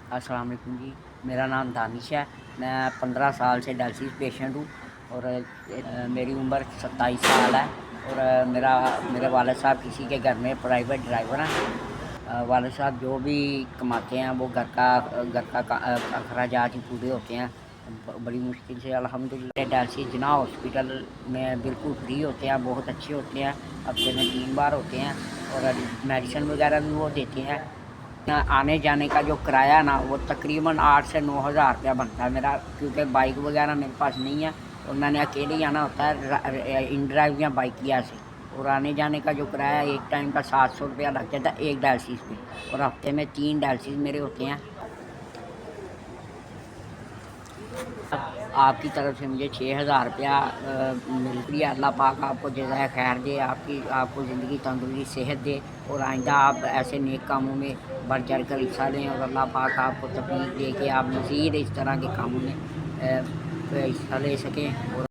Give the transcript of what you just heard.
अस्सलाम वालेकुम जी। मेरा नाम दानिश है। मैं 15 साल से डायलिसिस पेशेंट हूँ और मेरी उम्र 27 साल है और मेरे वालिद साहब किसी के घर में प्राइवेट ड्राइवर हैं। वालिद साहब जो भी कमाते हैं वो घर का अखराजात ही पूरे होते हैं। बड़ी मुश्किल से अल्हम्दुलिल्लाह डायलिसिस जिना हॉस्पिटल में बिल्कुल फ्री होते हैं, बहुत अच्छे होते हैं। हफ्ते में 3 बार होते हैं और मेडिसिन वगैरह भी वो देते हैं। आने जाने का जो किराया ना वो तकरीबन 8 से 9 हज़ार रुपया बनता है मेरा, क्योंकि बाइक वगैरह मेरे पास नहीं है और मैंने अकेले ही आना होता है इन ड्राइव या बाइकिया से। और आने जाने का जो किराया एक टाइम का 700 रुपया लग जाता है एक डायलिसिस पे, और हफ्ते में 3 डायलिसिस मेरे होते हैं। आपकी तरफ से मुझे 6 हज़ार रुपया मिल रही है। अल्लाह पाक आपको जज़ाए खैर दे, आपको ज़िंदगी तंदुरुस्ती सेहत दे और आइंदा आप ऐसे नेक कामों में बढ़ चढ़ कर हिस्सा लें और अल्लाह पाक आपको तौफीक दे कि आप मज़ीद इस तरह के कामों में हिस्सा ले सकें और